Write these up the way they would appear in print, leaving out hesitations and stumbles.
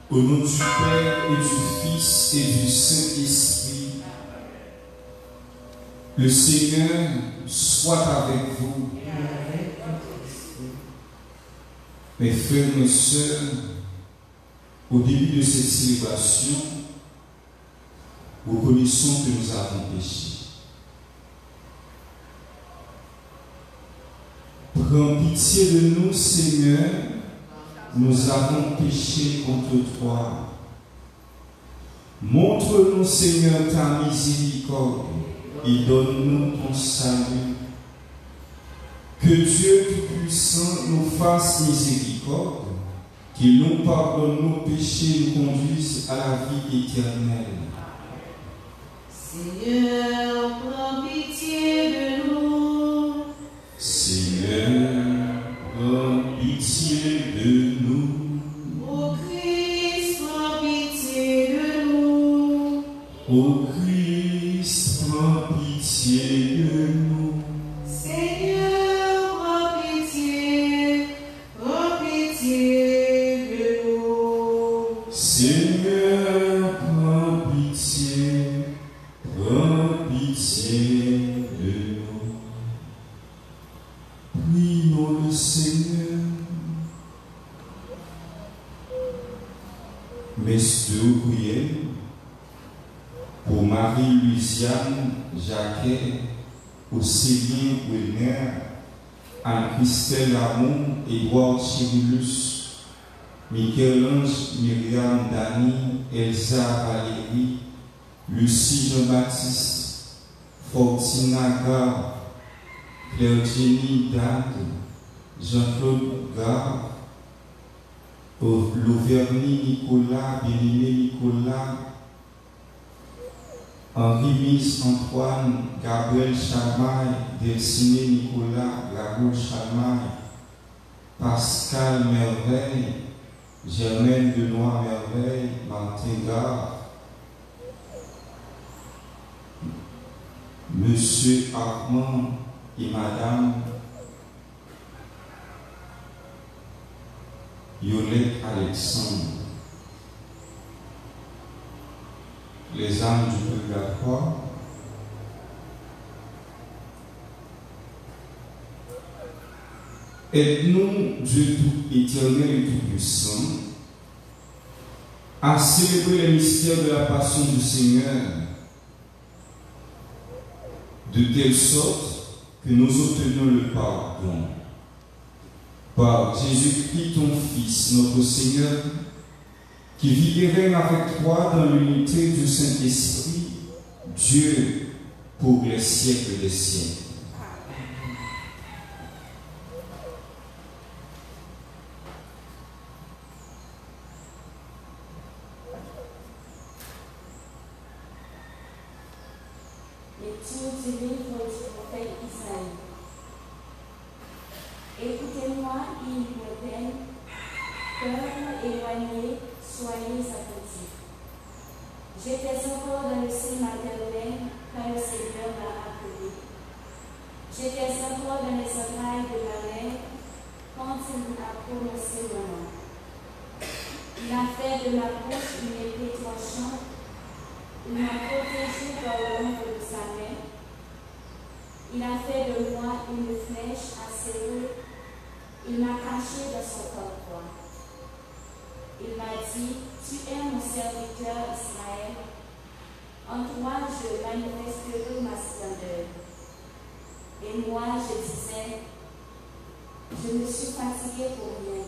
Au nom du Père et du Fils et du Saint-Esprit, le Seigneur soit avec vous. Mes frères, mes sœurs, au début de cette célébration, reconnaissons que nous avons péché. Prends pitié de nous, Seigneur, nous avons péché contre toi. Montre-nous, Seigneur, ta miséricorde et donne-nous ton salut. Que Dieu Tout-Puissant nous fasse miséricorde, qu'il nous pardonne nos péchés et nous conduise à la vie éternelle. Seigneur, prends pitié de nous. Seigneur, prends pitié de nous. Ô Christ, prends pitié de nous. Ô Christ, prends pitié de nous. Seigneur, prends pitié de nous. Seigneur, prends pitié de nous. Prions le Seigneur. Messe de prière pour Marie-Louisiane Jacquet, pour Céline Wilner, Anne-Christelle Lamont, Édouard Chirillus, Michel-Ange Myriam Dani, Elsa Valérie, Lucie Jean-Baptiste, Fortina Gare, Claire Jenny Dade, Jean-Claude Gare, Louverny Nicolas, Béniné Nicolas, Henri-Miss Antoine, Gabriel Chamaille, Delciné Nicolas, Raoul Chamaille, Pascal Merveille, Germaine Benoît Merveille, Martin Gare, Monsieur Armand et Madame Yolette Alexandre, les âmes du purgatoire, aide-nous, Dieu tout éternel et tout puissant, à célébrer les mystères de la passion du Seigneur, de telle sorte que nous obtenions le pardon. Par Jésus-Christ, ton Fils, notre Seigneur, qui vit et règne avec toi dans l'unité du Saint-Esprit, Dieu, pour les siècles des siècles. Lecture du livre du prophète Isaïe. Écoutez-moi, île lointaine, peuple éloigné, soyez attentifs. J'étais encore dans le sein maternel quand le Seigneur m'a appelé. J'étais encore dans les entrailles de ma mère quand il a prononcé mon nom. Il a fait de ma bouche une épée tranchante. Il m'a protégé par l'ombre de sa main. Il a fait de moi une flèche à ses œufs. Il m'a caché dans son corps. Il m'a dit, tu es mon serviteur Israël. En toi je manifesterai ma splendeur. Et moi je disais, je me suis fatigué pour rien.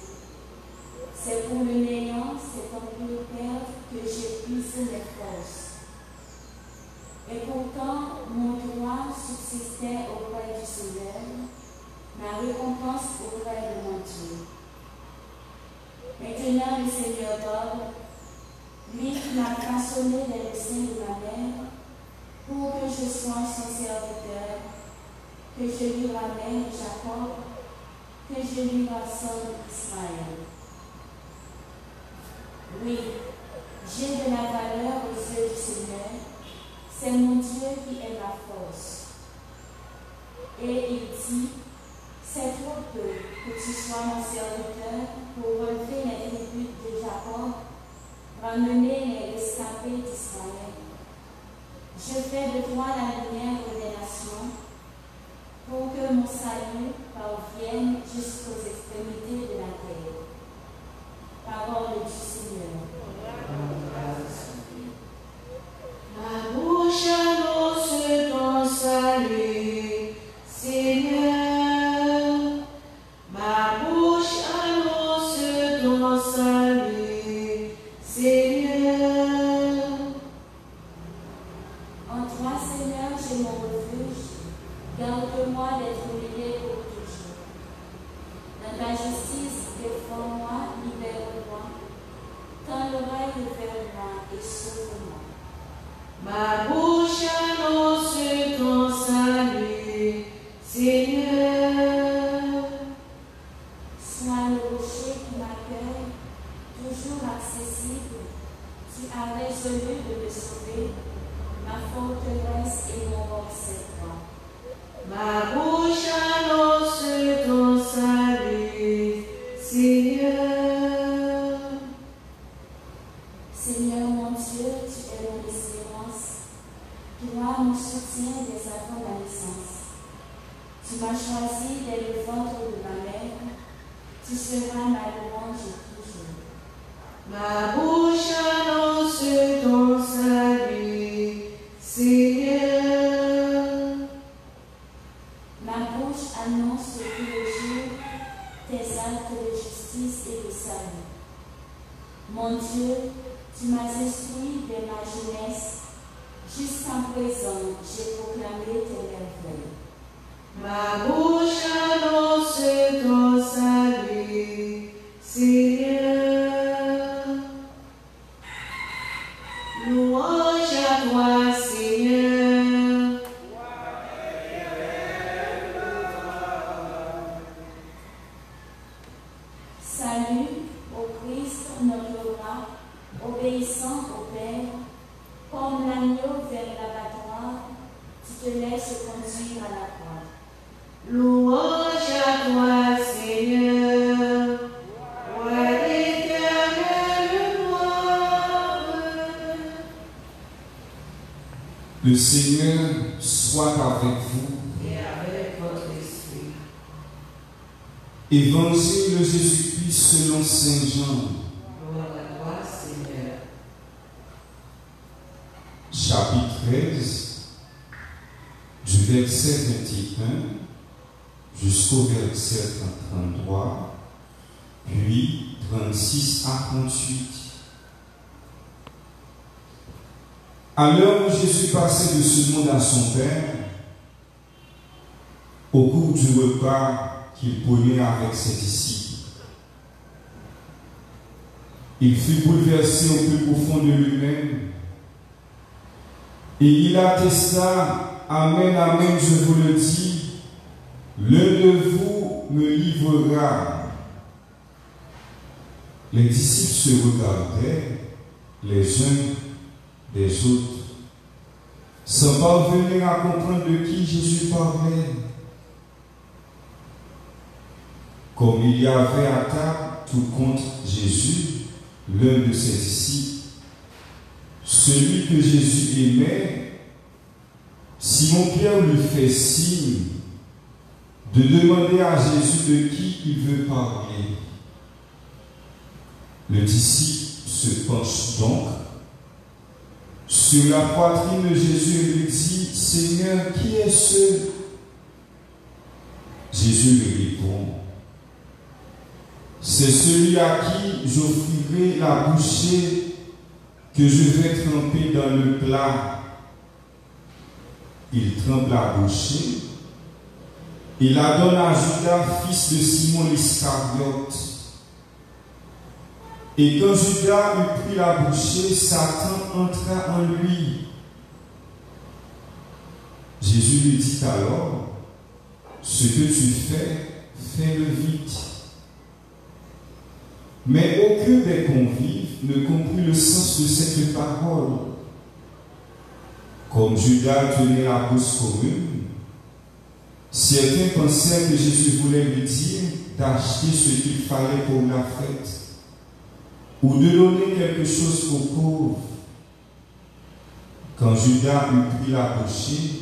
C'est pour le néant, c'est en le père que j'épuise mes forces. Et pourtant, mon droit subsistait auprès du Seigneur, ma récompense auprès de mon Dieu. Maintenant, le Seigneur d'ordre, lui qui m'a façonné dans le sein de ma mère, pour que je sois son serviteur, que je lui ramène Jacob, que je lui rassemble Israël. Oui, j'ai de la valeur aux yeux du Seigneur, c'est mon Dieu qui est ma force. Et il dit, c'est trop peu que tu sois mon serviteur pour relever les tribus de Jacob, ramener les rescapés d'Israël. Je fais de toi la lumière des nations, pour que mon salut parvienne jusqu'aux extrémités de la terre. Parole du Seigneur. Ma bouche annonce ton salut, Seigneur. Ma bouche annonce ton salut, Seigneur. En toi, Seigneur, j'ai mon refuge. Garde-moi d'être humilié pour toujours. Dans ta justice, défends-moi, libère-moi. Tends l'oreille vers moi et sauve-moi. Ma bouche annonce ton salut, Seigneur. Sois le rocher qui m'accueille, toujours accessible. Tu as résolu de me sauver, ma forteresse et mon roc c'est toi. Ma bouche annonce ton salut, Seigneur. Seigneur mon Dieu, tu es mon espérance, toi mon soutien des avant la naissance. Tu m'as choisi dès le ventre de ma mère, tu seras ma louange toujours. Ma bouche annonce ton salut, Seigneur. Ma bouche annonce tous les jours tes actes de justice et de salut. Mon Dieu, tu m'as instruit dès ma jeunesse. Jusqu'à présent, j'ai proclamé tes merveilles. Ma bouche annonce ton salut, Seigneur. Louange à toi, Seigneur. Salut au Christ, notre roi, obéissant au Père, comme l'agneau vers l'abattoir, tu te laisses conduire à la croix. Louange à toi, Seigneur. Roi d'éternelle gloire. Le Seigneur soit avec vous. Et avec votre esprit. Évangile de Jésus-Christ selon Saint Jean, Gloire à toi, Seigneur. chapitre 13, du verset 21 jusqu'au verset 33, puis 36 à 38. À l'heure où Jésus passait de ce monde à son Père, au cours du repas qu'il prenait avec ses disciples, il fut bouleversé au plus profond de lui-même et il attesta, Amen, Amen, je vous le dis, l'un de vous me livrera. Les disciples se regardaient les uns des autres, sans parvenir à comprendre de qui Jésus parlait. Comme il y avait à table tout contre Jésus, l'un de ses disciples, celui que Jésus aimait, Simon-Pierre lui fait signe de demander à Jésus de qui il veut parler. Le disciple se penche donc sur la poitrine de Jésus et lui dit, Seigneur, qui est ce? Jésus lui répond, c'est celui à qui j'offrirai la bouchée que je vais tremper dans le plat. Il trempe la bouchée et la donne à Judas, fils de Simon l'Iscariote. Et quand Judas eut pris la bouchée, Satan entra en lui. Jésus lui dit alors, ce que tu fais, fais-le vite. Mais aucun des convives ne comprit le sens de cette parole. Comme Judas tenait la bourse commune, certains pensèrent que Jésus voulait lui dire d'acheter ce qu'il fallait pour la fête, ou de donner quelque chose aux pauvres. Quand Judas eut pris la bouchée,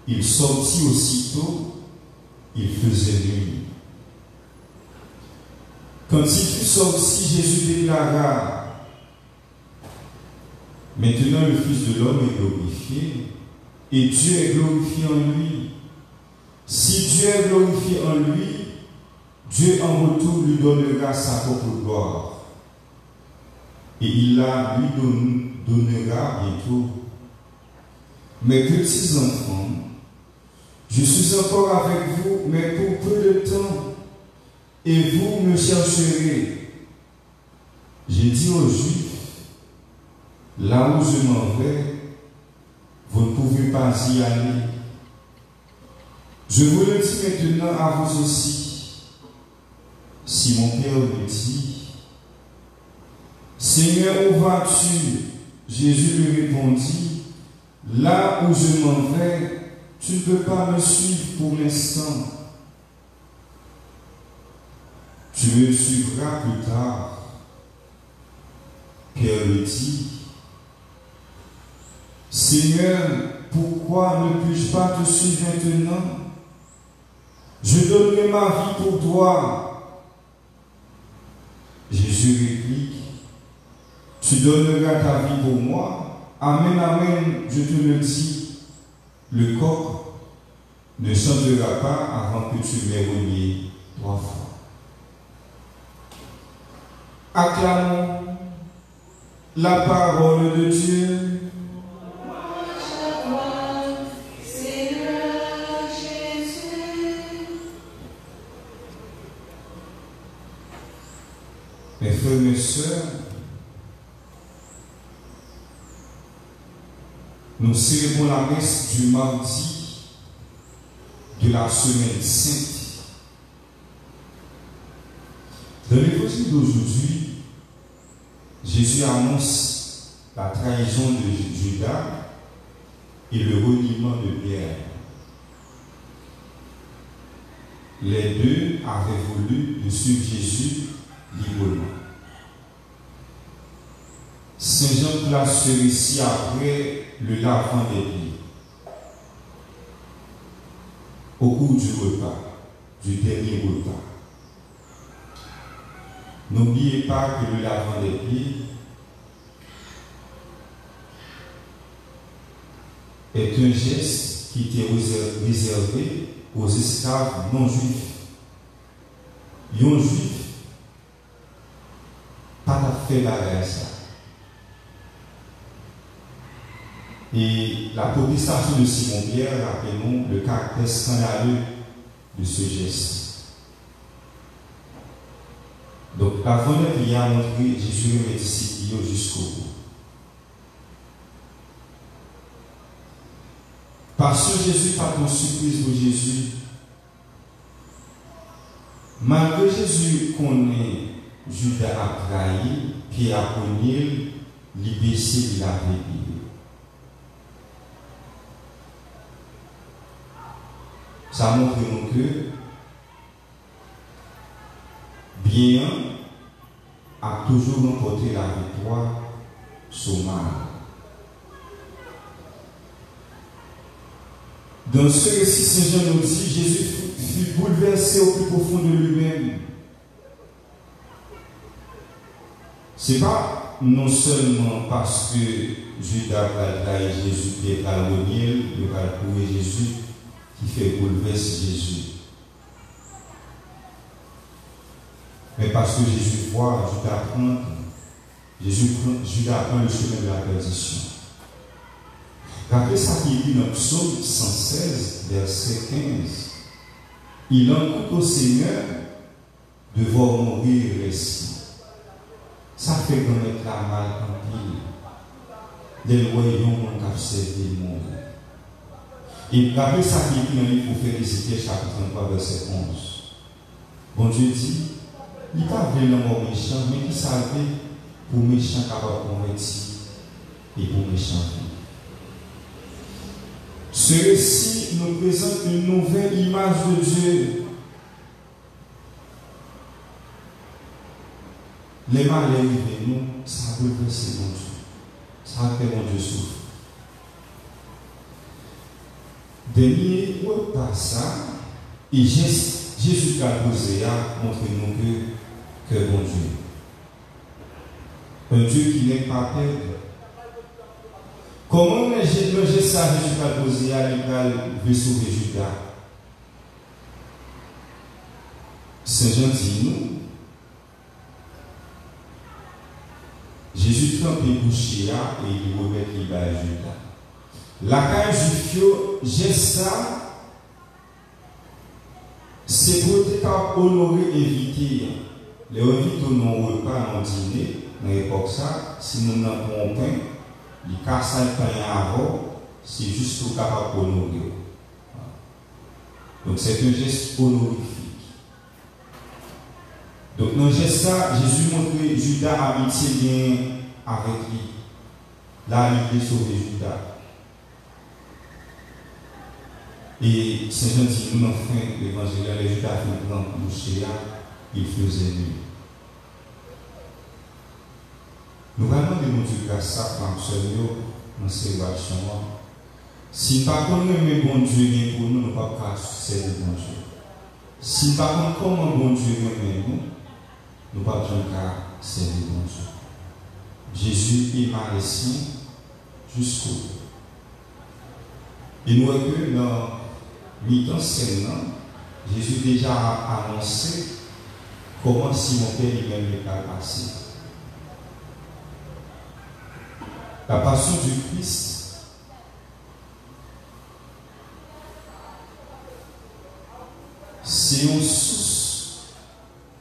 il sortit aussitôt, il faisait nuit. Quand il fut sorti, Jésus déclara, maintenant le Fils de l'homme est glorifié, et Dieu est glorifié en lui. Si Dieu est glorifié en lui, Dieu en retour lui donnera sa propre gloire. Et il la lui donnera bientôt. Mes petits enfants, je suis encore avec vous, mais pour peu de temps, et vous me chercherez. J'ai dit aux Juifs, là où je m'en vais, vous ne pouvez pas y aller. Je vous le dis maintenant à vous aussi. Si mon Père me dit, Seigneur, où vas-tu? Jésus lui répondit, là où je m'en vais, tu ne peux pas me suivre pour l'instant. Tu me suivras plus tard. Pierre lui dit, Seigneur, pourquoi ne puis-je pas te suivre maintenant? Je donnerai ma vie pour toi. Jésus réplique, tu donneras ta vie pour moi. Amen, amen, je te le dis. Le coq ne chantera pas avant que tu m'aies renié 3 fois. Acclamons la parole de Dieu. Mes frères et mes sœurs, nous célébrons la messe du mardi de la semaine sainte. Dans l'évangile d'aujourd'hui, Jésus annonce la trahison de Judas et le reniement de Pierre. Les deux avaient voulu de suivre Jésus librement. Saint Jean place ce récit après le lavement des pieds. Au cours du repas, du dernier repas. N'oubliez pas que le lavement des pieds est un geste qui était réservé aux esclaves non juifs. Les juifs, pas à fait la ça. Et la protestation de Simon-Pierre rappelle le caractère scandaleux de ce geste. Donc, la première prière a montré Jésus est discipliné jusqu'au bout. Parce que Jésus, par une surprise pour Jésus, malgré Jésus connaît Judas a trahi, Pierre a cogné, l'ibécé, il a réglé. Ça montre que bien a toujours remporté la victoire sur mal. Dans ce récit, Saint Jean nous dit, Jésus fut bouleversé au plus profond de lui-même. Ce n'est pas non seulement parce que Judas a trahi Jésus, Pierre a le miel, il va trouver Jésus, qui fait bouleverser Jésus. Mais parce que Jésus voit, Judas prend le chemin de la perdition. Regardez ça qui est dit dans Psaume 116, verset 15. Il en coûte au Seigneur de voir mourir les siens. Ça fait qu'on est là mal en pile. Les voyons qu'on a observé le monde. Et regardez ça qui est dit dans le livre pour Féliciter, chapitre 33, verset 11. Bon Dieu dit, il n'est pas venu dans le méchant, mais qui savait pour méchant capable de convertir et pour méchant vivre. Ce récit nous présente une nouvelle image de Dieu. Les malheurs arrivent, nous, ça a bouleversé mon Dieu. Ça a fait mon Dieu souffre. Dernier repas ça, et Jésus a posé à montrer nous que bon Dieu. Un Dieu qui n'est pas perdu. Comment le geste ça Jésus a posé à l'égal veut sauver Judas? Saint Jean dit nous. Jésus trempe les bouchées et il remet les bas à Judas. La caille Jufio, geste ça, c'est pour honorer et éviter. Les invités non repas, non dîner, dans l'époque ça, si nous n'avons pas pain, les cassent le pain avant, c'est juste pour capable honorer. Donc c'est un geste honorifique. Donc dans le geste ça, Jésus montre que Judas a amitié bien avec lui. Là, il veut sauver Judas. Et Saint Jean dit, nous, enfin, l'évangile, les Judas fait grand boucher là, il faisait nuit. Nous allons demander mon Dieu grâce à ça, dans ces actions. Si nous ne connaissons pas bon Dieu pour nous, nous ne pouvons pas servir bon Dieu. Si nous ne connaissons pas comment bon Dieu est nous, nous ne pouvons pas servir bon Dieu. Jésus est mal ici jusqu'au bout. Et nous voyons que dans mi-temps Jésus déjà a annoncé comment Simon Pierre lui-même est passé. La passion du Christ c'est une source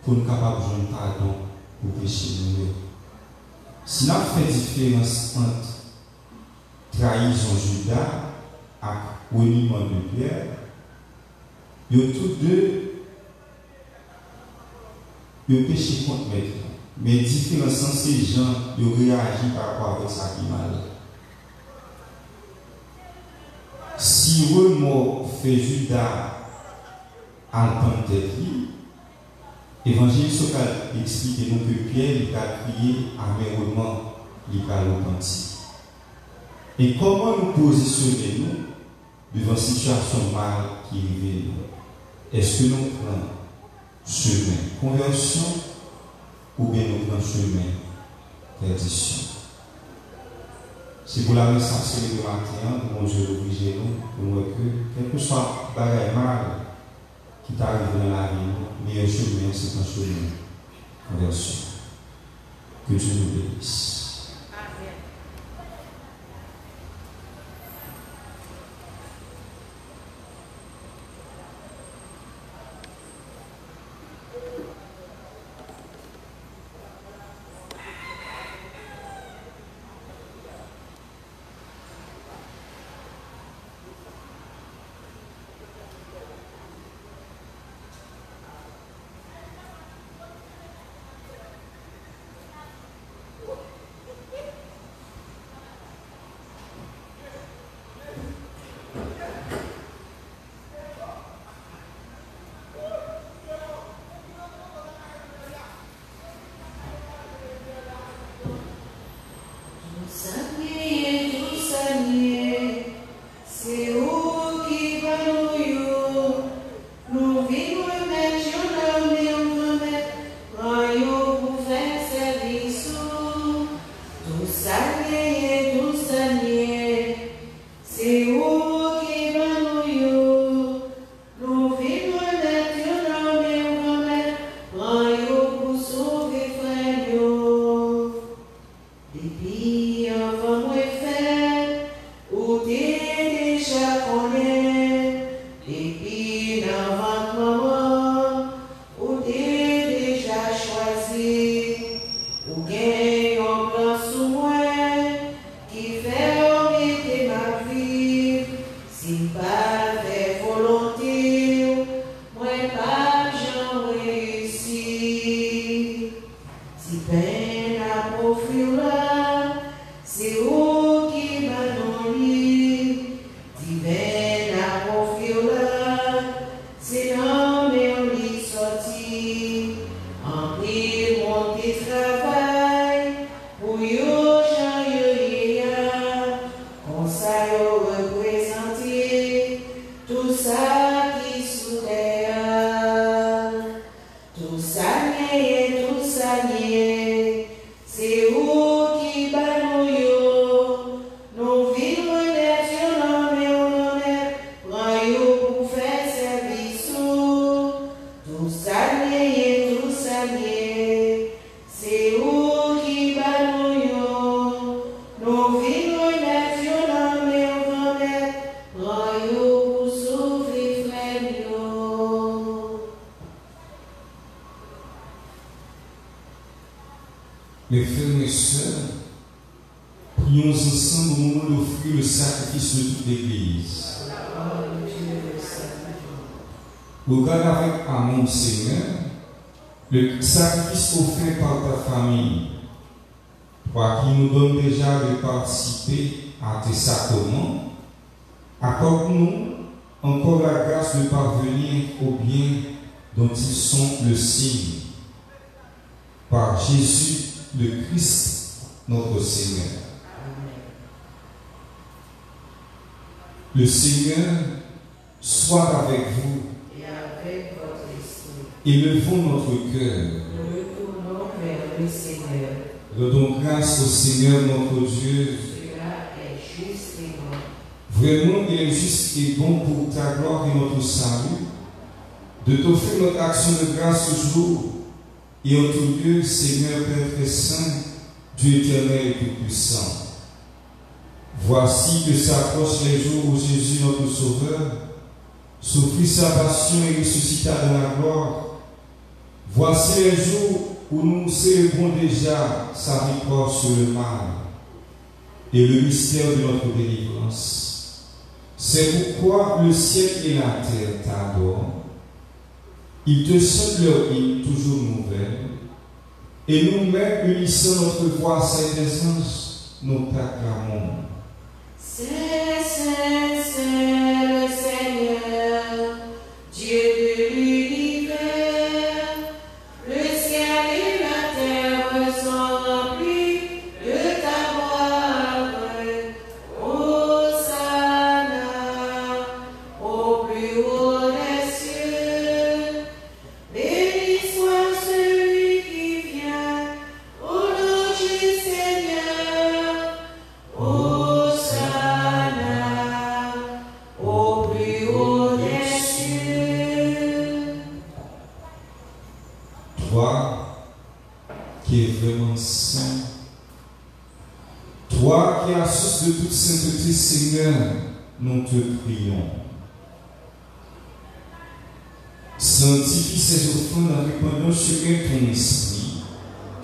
pour nous capables de jouer pardon pour pécher nous. Si nous fait différence entre trahison Judas et reniement de Pierre, ils ont tous deux péché contre maître. Mais différence c'est gens qui réagissent par rapport à ça qui mal. Si remords fait Judas à l'entendre de lui, l'évangile explique nous que Pierre il a crié amèrement, il a repenti. Et comment nous positionner nous devant une situation mal qui arrive nous? Est-ce que nous prenons chemin conversion ou bien nous prenons chemin perdition? C'est pour la raison de matin, mon Dieu oblige nous pour que quel que soit le mal qui t'arrive dans la vie, meilleur chemin, c'est un chemin conversion. Que Dieu nous bénisse. Serviço prions ensemble au moment d'offrir le sacrifice de toute l'Église. Regarde avec amour, Seigneur, le sacrifice offert par ta famille, toi qui nous donnes déjà de participer à tes sacrements. Accorde-nous encore la grâce de parvenir au bien dont ils sont le signe. Par Jésus le Christ, notre Seigneur. Le Seigneur soit avec vous. Et avec votre esprit. Élevons notre cœur. Nous retournons vers le Seigneur. Rendons grâce au Seigneur notre Dieu. Cela est juste et bon. Vraiment, il est juste et bon pour ta gloire et notre salut, de t'offrir notre action de grâce toujours et en tout lieu, Seigneur Père très saint, Dieu éternel et tout-puissant. Voici que s'approchent les jours où Jésus, notre Sauveur, souffrit sa passion et ressuscita dans la gloire. Voici les jours où nous célébrons déjà sa victoire sur le mal et le mystère de notre délivrance. C'est pourquoi le ciel et la terre t'adorent. Ils te chantent leur hymne toujours nouvelle, et nous-mêmes, unissant notre voix à celle des anges, nous t'acclamons. C'est le Seigneur, Dieu de l'univers. Le ciel et la terre sont remplis de ta gloire. Hosanna au plus haut des cieux. Béni soit celui qui vient au nom du Seigneur. Hosanna au plus haut des cieux. Toi qui es vraiment saint, toi qui es la source de toute sainteté, Seigneur, nous te prions. Sanctifie ces offrandes en répandant sur elles ton esprit,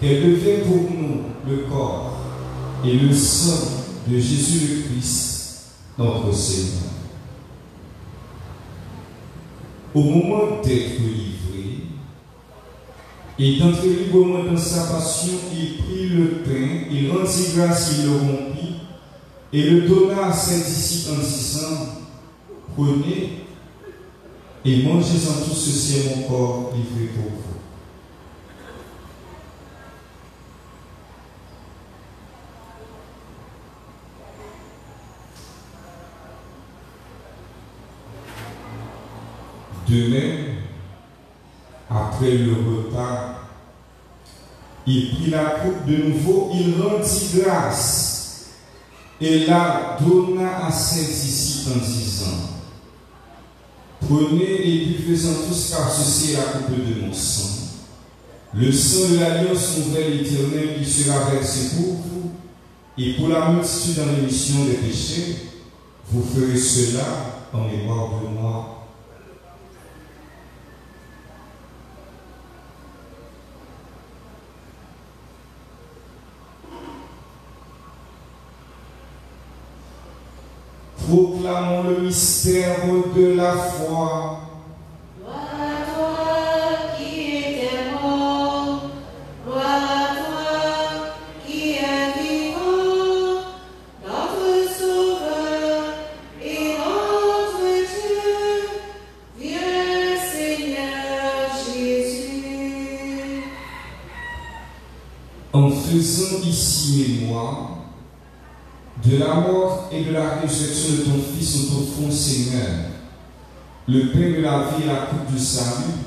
qu'elles deviennent pour nous le corps et le sang de Jésus le Christ, notre Seigneur. Au moment d'être livré et d'entrer librement dans sa passion, il prit le pain, il rendit grâce, il le rompit et le donna à ses disciples en disant: prenez et mangez-en tous, ceci est mon corps livré pour vous. De même, après le repas, il prit la coupe de nouveau, il rendit grâce et la donna à ses disciples en disant: prenez et buvez-en tous, car ceci est la coupe de mon sang, le sang de l'alliance nouvelle éternelle qui sera versé pour vous et pour la multitude dans l'émission des péchés. Vous ferez cela en mémoire de moi. Proclamons le mystère de la foi. Gloire à toi qui étais mort, gloire à toi qui es vivant, notre Sauveur et notre Dieu. Viens, Seigneur Jésus. En faisant ici mémoire de la mort et de la résurrection de ton Fils, nous t'offrons, Seigneur, le pain de la vie et la coupe du salut,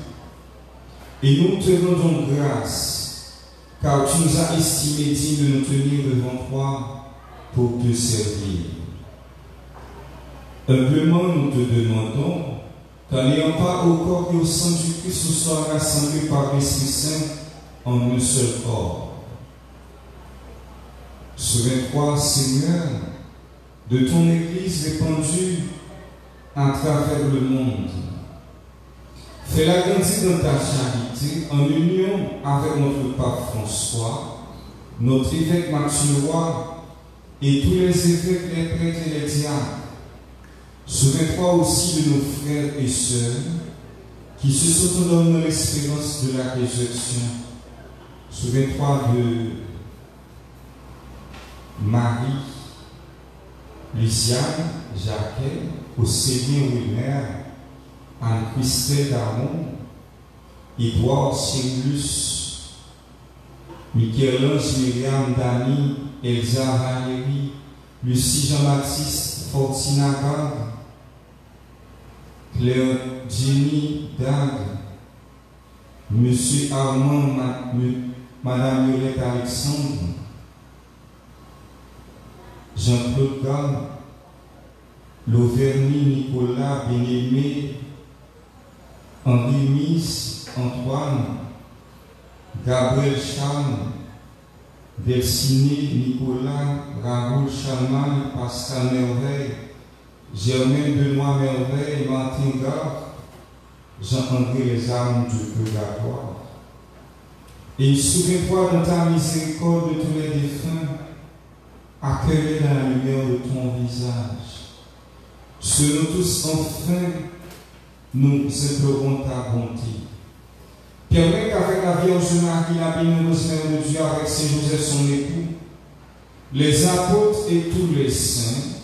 et nous te rendons grâce, car tu nous as estimés dignes de nous tenir devant toi pour te servir. Humblement, nous te demandons qu'en n'ayant pas au corps et au sang du Christ, nous soyons rassemblés par l'Esprit Saint en un seul corps. Souviens-toi, Seigneur, de ton Église répandue à travers le monde. Fais-la grandir dans ta charité en union avec notre pape François, notre évêque Mathieu Roy et tous les évêques, les prêtres et les diacres. Souviens-toi aussi de nos frères et sœurs qui se sont dans l'espérance de la résurrection. Souviens-toi de Marie, Luciane, Jacques, Océlie Wilmer, Anne-Christelle Damon, Édouard Cyrus, Michel-Ange Myriam Dani, Elsa Valérie, Lucie Jean-Baptiste Fortina Gard, Claire Jenny Dag, Monsieur Armand, Madame Violette Alexandre, Jean-Claude Gall, Lauvergne Nicolas Bien-Aimé, Henri Mise, Antoine, Gabriel Charles, Delciné Nicolas, Raoul Chaman, Pascal Merveille, Germaine Benoît Merveille, Martin Gard, Jean-André Les Armes du Purgatoire. Et souviens-toi dans ta miséricorde de tous les défunts, accueille dans la lumière de ton visage. Ce nous tous enfin, nous implorons ta bonté. Permets qu'avec la Vierge Marie, la bienheureuse Mère de Dieu, avec Saint Joseph son époux, les apôtres et tous les saints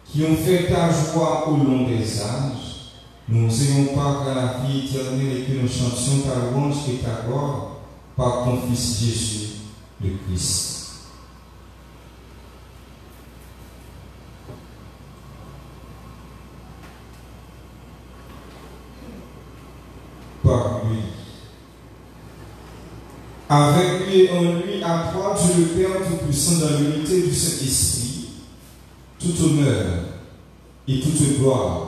qui ont fait ta joie au long des âges, nous ayons part à la vie éternelle et que nous chantions ta louange et ta gloire par ton Fils Jésus, le Christ. Par lui. Avec lui et en lui, à toi, Dieu le Père Tout-Puissant, dans l'unité du Saint-Esprit, tout honneur et toute gloire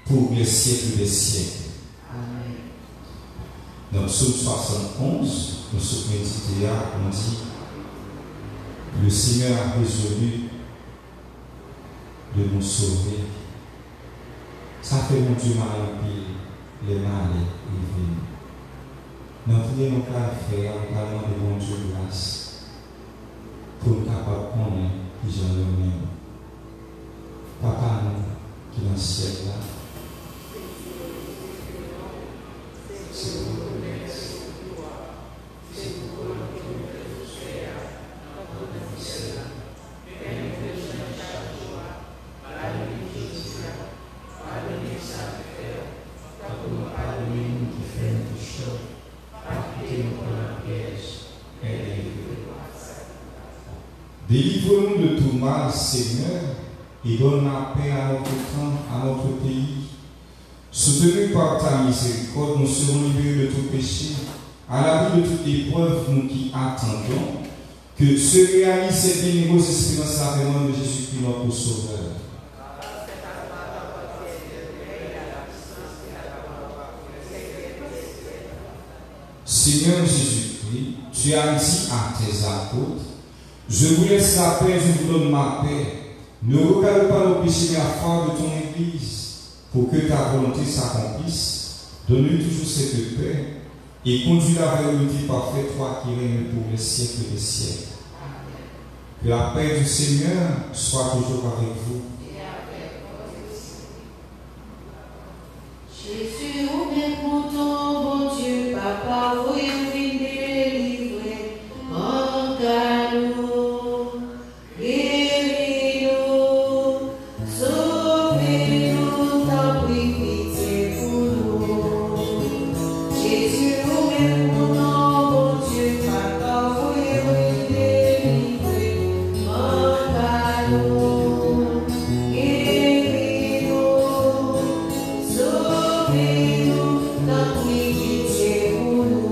pour les siècles des siècles. Amen. Dans Psaume 71, nous sommes médités, on dit, le Seigneur a résolu de nous sauver. Ça fait mon Dieu mal les mal et venus. Nous prions nos cas faire, nous parlons de mon Dieu grâce pour nous capables de connaître qui j'en ai même. Papa, nous qui dans le ciel là, c'est pour nous connaître, c'est pour nous faire, pour nous faire, et nous faisons chaque jour, pardonner sa faire, pour nous pardonner nous qui faisons du choc. Délivre-nous de tout mal, Seigneur, et donne la paix à notre temps, à notre pays. Soutenus par ta miséricorde, nous serons libérés de tout péché, à l'abri de toute épreuve, nous qui attendons que se réalise cette bénévoleuse espérance avènement de Jésus-Christ, notre Sauveur. Seigneur Jésus-Christ, tu as dit à tes apôtres, je vous laisse la paix, je vous donne ma paix. Ne regarde pas nos péchés, mais la foi de ton Église, pour que ta volonté s'accomplisse. Donne-lui toujours cette paix et conduis-la vers l'unité parfaite, toi qui règnes pour les siècles des siècles. Que la paix du Seigneur soit toujours avec vous. Jésus, on est content, bon Dieu, Papa, vous venez délivrer en cadeau. Guéris-nous, sauvez-nous, t'as pris pitié pour nous. Jésus, on est content, bon Dieu, Papa, vous venez délivrer en cadeau. Guéris-nous, sauvez-nous, t'as pris pitié pour nous.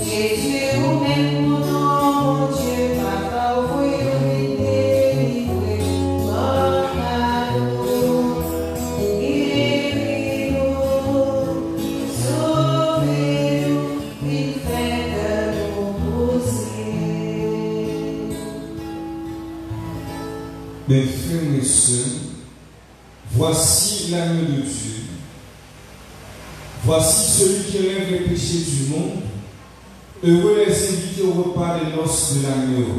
Jésus, on est content, bon Dieu, Papa, vous venez délivrer en cadeau. Guéris-nous, sauvez-nous, il fait de nous pousser. Mes frères et sœurs, voici l'agneau de Dieu. Voici celui qui enlève les péchés du monde. Heureux les invités au repas des noces de l'agneau.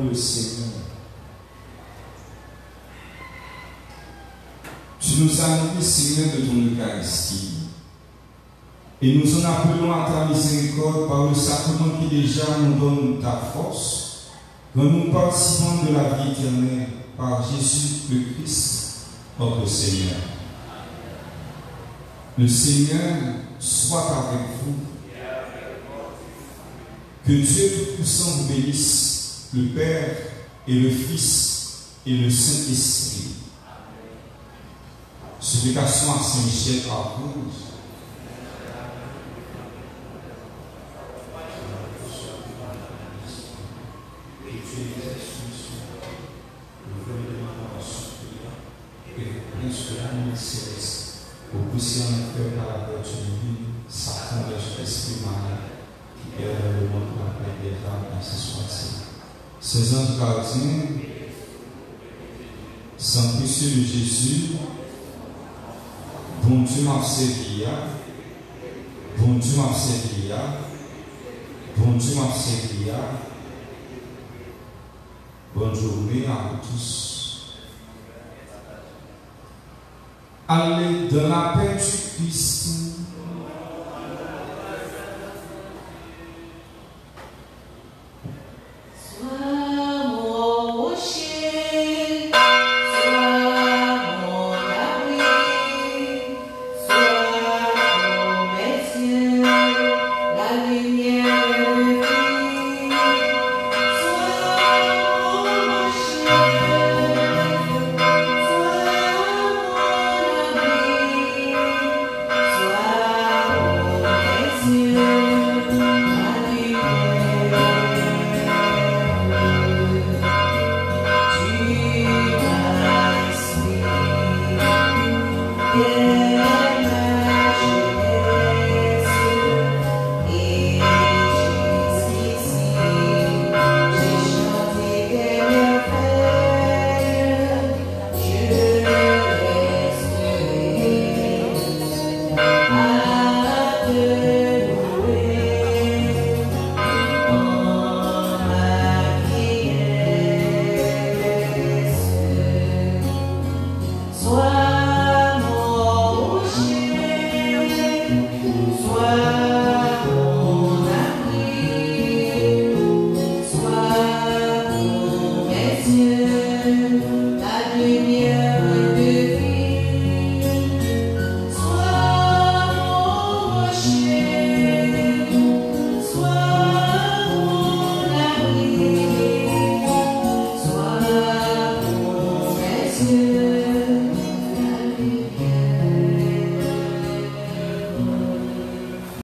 le Seigneur. Tu nous as nourris, Seigneur, de ton Eucharistie. Et nous en appelons à ta miséricorde par le sacrement qui déjà nous donne ta force, que nous participons de la vie éternelle par Jésus le Christ, notre Seigneur. Le Seigneur soit avec vous. Que Dieu Tout-Puissant vous bénisse, le Père et le Fils et le Saint-Esprit. Supplication à Saint-Michel Archange. Au poussière en cœur par la vertu divine, Satan de l'esprit malin qui est dans le monde pour la paix des femmes dans ce soir-ci. Ces anges gardiens, Saint précieux de Jésus, bon Dieu m'a servi, bon Dieu m'a servi, bon Dieu m'a servi, bonne journée à vous tous. Allez dans la paix du Christ.